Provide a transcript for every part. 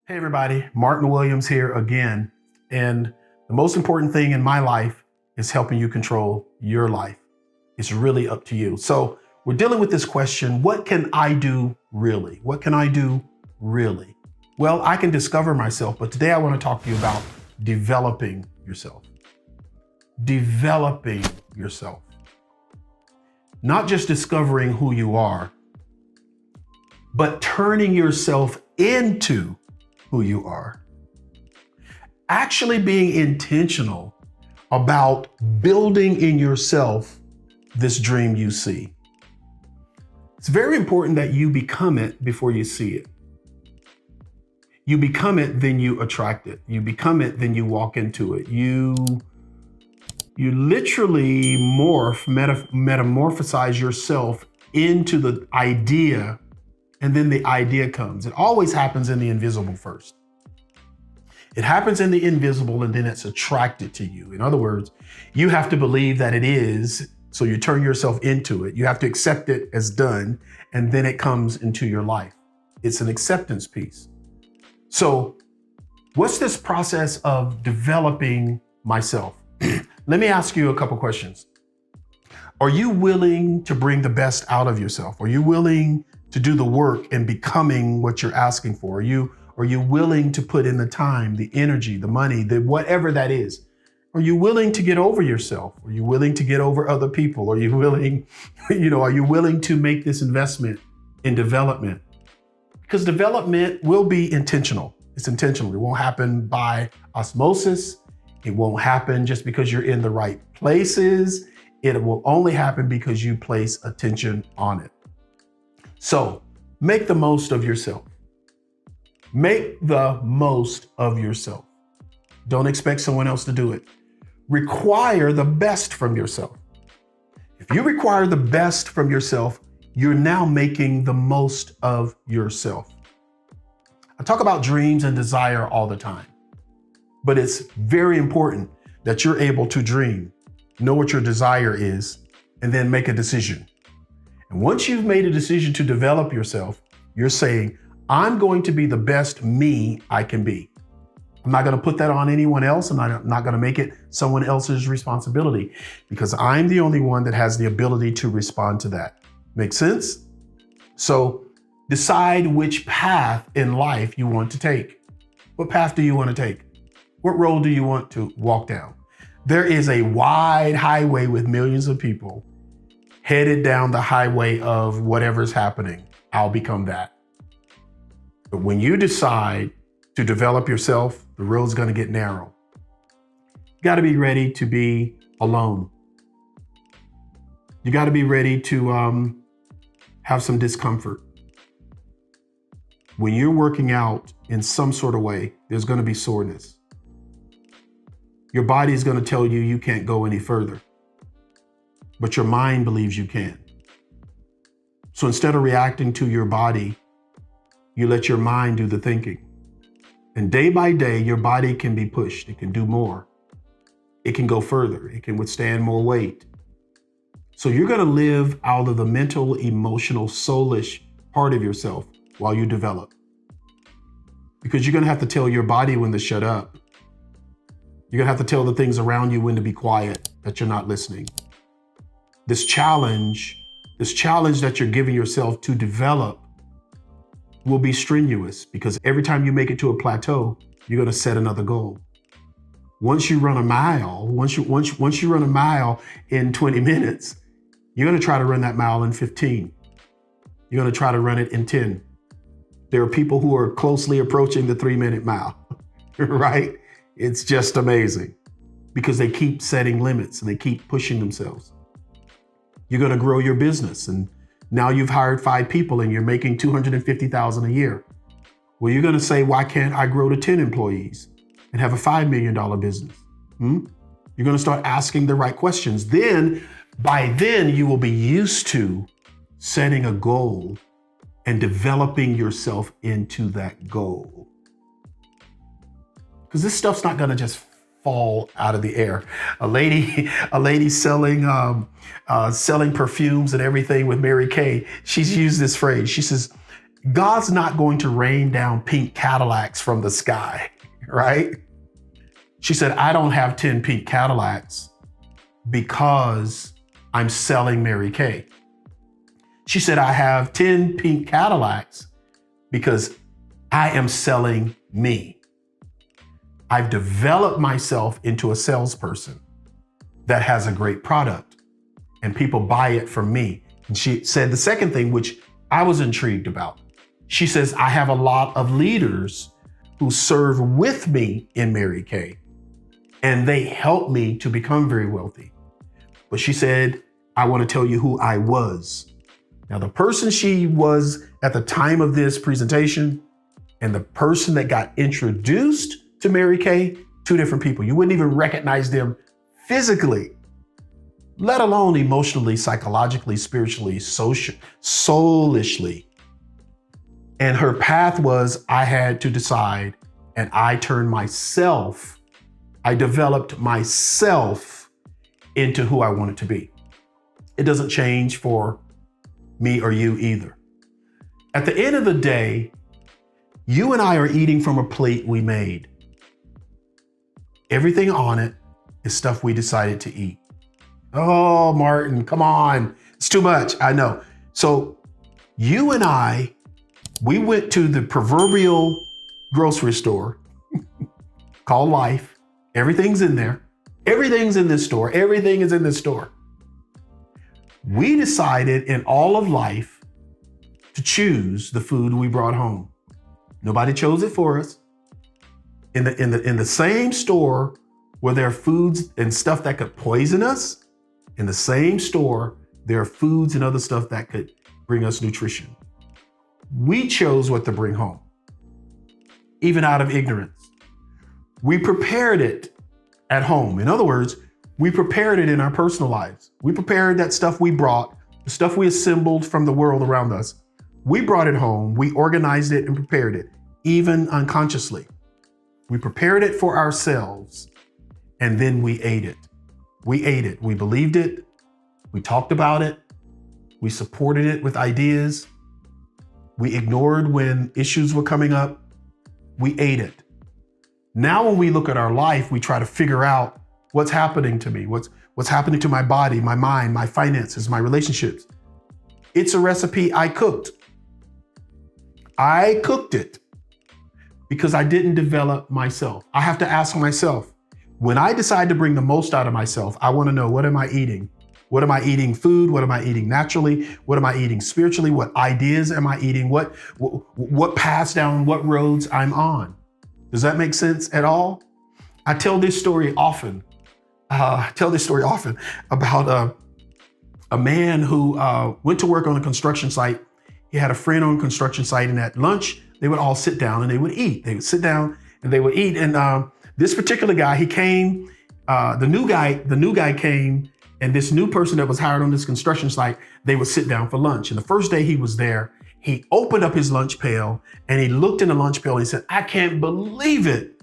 Hey everybody, Martin Williams here again. And the most important thing in my life is helping you control your life. It's really up to you. So we're dealing with this question, what can I do really? What can I do really? Well, I can discover myself, but today I want to talk to you about developing yourself. Developing yourself. Not just discovering who you are, but turning yourself into who you are. Actually being intentional about building in yourself this dream you see. It's very important that you become it before you see it. You become it, then you attract it. You become it, then you walk into it. You literally metamorphosize yourself into the idea, and then the idea comes. It always happens in the invisible first. It happens in the invisible, and then it's attracted to you. In other words, you have to believe that it is, so you turn yourself into it. You have to accept it as done, and then it comes into your life. It's an acceptance piece. So what's this process of developing myself? Let me ask you a couple questions. Are you willing to bring the best out of yourself? Are you willing to do the work in becoming what you're asking for? Are you willing to put in the time, the energy, the money, the whatever that is? Are you willing to get over yourself? Are you willing to get over other people? Are you willing, are you willing to make this investment in development? Because development will be intentional. It's intentional. It won't happen by osmosis. It won't happen just because you're in the right places. It will only happen because you place attention on it. So make the most of yourself. Make the most of yourself. Don't expect someone else to do it. Require the best from yourself. If you require the best from yourself, you're now making the most of yourself. I talk about dreams and desire all the time, but it's very important that you're able to dream, know what your desire is, and then make a decision. And once you've made a decision to develop yourself, you're saying, I'm going to be the best me I can be. I'm not going to put that on anyone else. I'm not going to make it someone else's responsibility, because I'm the only one that has the ability to respond to that. Make sense? So decide which path in life you want to take. What path do you want to take? What road do you want to walk down? There is a wide highway with millions of people headed down the highway of whatever's happening. I'll become that. But when you decide to develop yourself, the road's going to get narrow. You got to be ready to be alone. You got to be ready to have some discomfort. When you're working out in some sort of way, there's going to be soreness. Your body is going to tell you you can't go any further, but your mind believes you can. So instead of reacting to your body, you let your mind do the thinking. And day by day, your body can be pushed. It can do more. It can go further. It can withstand more weight. So you're going to live out of the mental, emotional, soulish part of yourself while you develop. Because you're going to have to tell your body when to shut up. You're going to have to tell the things around you when to be quiet, that you're not listening. This challenge that you're giving yourself to develop will be strenuous, because every time you make it to a plateau, you're going to set another goal. Once you run a mile, once you run a mile in 20 minutes, you're going to try to run that mile in 15. You're going to try to run it in 10. There are people who are closely approaching the 3-minute mile, right? It's just amazing, because they keep setting limits and they keep pushing themselves. You're going to grow your business, and now you've hired 5 people and you're making $250,000 a year. Well, you're going to say, why can't I grow to 10 employees and have a $5 million business? You're going to start asking the right questions. By then, you will be used to setting a goal and developing yourself into that goal. Because this stuff's not going to just fall out of the air. A lady selling perfumes and everything with Mary Kay, she's used this phrase. She says, God's not going to rain down pink Cadillacs from the sky, right? She said, I don't have 10 pink Cadillacs because I'm selling Mary Kay. She said, I have 10 pink Cadillacs because I am selling me. I've developed myself into a salesperson that has a great product and people buy it from me. And she said the second thing, which I was intrigued about. She says, I have a lot of leaders who serve with me in Mary Kay, and they help me to become very wealthy. But she said, I want to tell you who I was. Now, the person she was at the time of this presentation and the person that got introduced to Mary Kay, two different people. You wouldn't even recognize them physically, let alone emotionally, psychologically, spiritually, soulishly. And her path was, I had to decide, and I developed myself into who I wanted to be. It doesn't change for me or you either. At the end of the day, you and I are eating from a plate we made. Everything on it is stuff we decided to eat. Oh, Martin, come on. It's too much. I know. So you and I, we went to the proverbial grocery store called life. Everything's in there. Everything's in this store. Everything is in this store. We decided in all of life to choose the food we brought home. Nobody chose it for us. In the same store where there are foods and stuff that could poison us, in the same store, there are foods and other stuff that could bring us nutrition. We chose what to bring home, even out of ignorance. We prepared it at home. In other words, we prepared it in our personal lives. We prepared that stuff we brought, the stuff we assembled from the world around us. We brought it home. We organized it and prepared it, even unconsciously. We prepared it for ourselves, and then we ate it. We ate it. We believed it. We talked about it. We supported it with ideas. We ignored when issues were coming up. We ate it. Now, when we look at our life, we try to figure out what's happening to me, what's happening to my body, my mind, my finances, my relationships. It's a recipe I cooked. I cooked it because I didn't develop myself. I have to ask myself, when I decide to bring the most out of myself, I want to know, what am I eating? What am I eating food? What am I eating naturally? What am I eating spiritually? What ideas am I eating? What paths down, what roads I'm on? Does that make sense at all? I tell this story often. About a man who went to work on a construction site. He had a friend on a construction site, and at lunch, they would all sit down and they would eat. They would sit down and they would eat. And this particular guy, he came, the new guy came, and this new person that was hired on this construction site, they would sit down for lunch. And the first day he was there, he opened up his lunch pail and he looked in the lunch pail and he said, I can't believe it.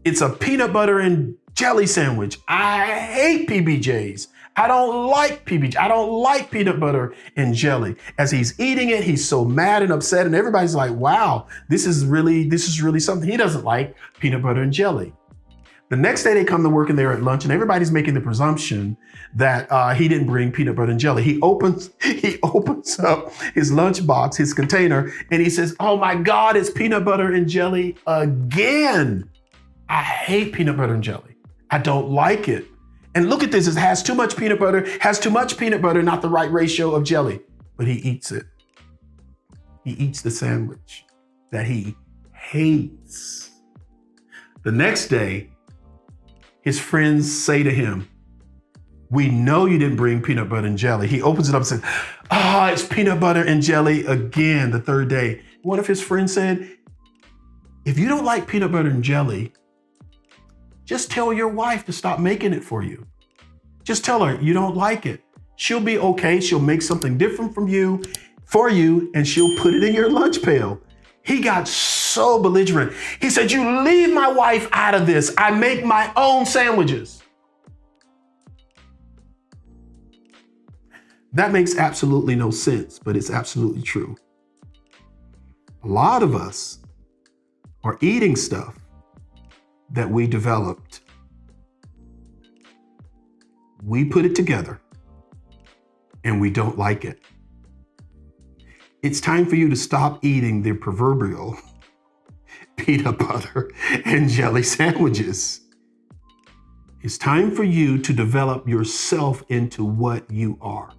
It's a peanut butter and jelly sandwich. I hate PBJs. I don't like PBJ. I don't like peanut butter and jelly. As he's eating it, he's so mad and upset, and everybody's like, wow, this is really something. He doesn't like peanut butter and jelly. The next day they come to work and they're at lunch, and everybody's making the presumption that he didn't bring peanut butter and jelly. He opens up his lunchbox, his container, and he says, oh my God, it's peanut butter and jelly again. I hate peanut butter and jelly. I don't like it. And look at this, it has too much peanut butter, not the right ratio of jelly, but he eats it. He eats the sandwich that he hates. The next day, his friends say to him, we know you didn't bring peanut butter and jelly. He opens it up and says, it's peanut butter and jelly again the third day. One of his friends said, if you don't like peanut butter and jelly, just tell your wife to stop making it for you. Just tell her you don't like it. She'll be okay. She'll make something different for you, and she'll put it in your lunch pail. He got so belligerent. He said, you leave my wife out of this. I make my own sandwiches. That makes absolutely no sense, but it's absolutely true. A lot of us are eating stuff that we developed. We put it together and we don't like it. It's time for you to stop eating the proverbial peanut butter and jelly sandwiches. It's time for you to develop yourself into what you are.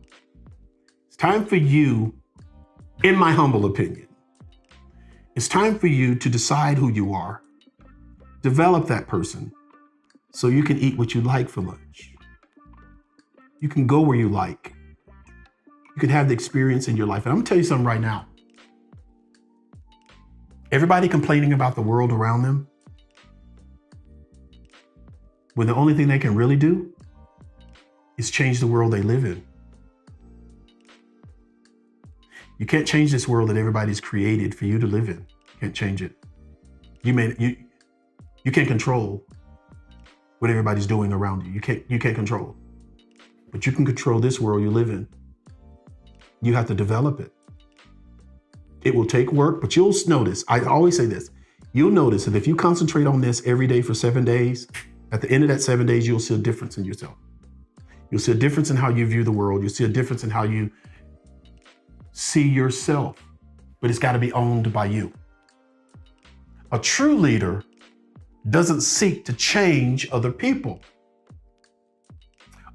It's time for you, in my humble opinion, it's time for you to decide who you are, develop that person so you can eat what you like for lunch. You can go where you like. You can have the experience in your life. And I'm gonna tell you something right now. Everybody complaining about the world around them, when the only thing they can really do is change the world they live in. You can't change this world that everybody's created for you to live in. You can't change it. You can't control what everybody's doing around you. You can't control. But you can control this world you live in. You have to develop it. It will take work, but you'll notice, I always say this, you'll notice that if you concentrate on this every day for 7 days, at the end of that 7 days, you'll see a difference in yourself. You'll see a difference in how you view the world. You'll see a difference in how you see yourself, but it's got to be owned by you. A true leader doesn't seek to change other people.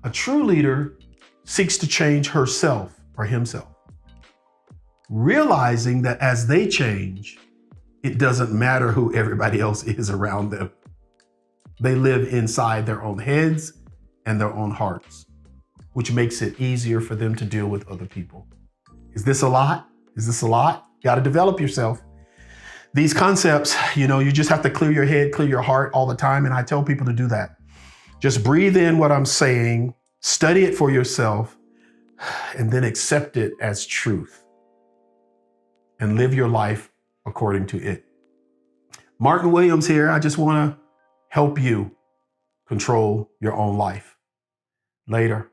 A true leader seeks to change herself or himself, realizing that as they change, it doesn't matter who everybody else is around them. They live inside their own heads and their own hearts, which makes it easier for them to deal with other people. Is this a lot? Is this a lot? You got to develop yourself. These concepts, you just have to clear your head, clear your heart all the time. And I tell people to do that. Just breathe in what I'm saying, study it for yourself, and then accept it as truth and live your life according to it. Martin Williams here. I just want to help you control your own life. Later.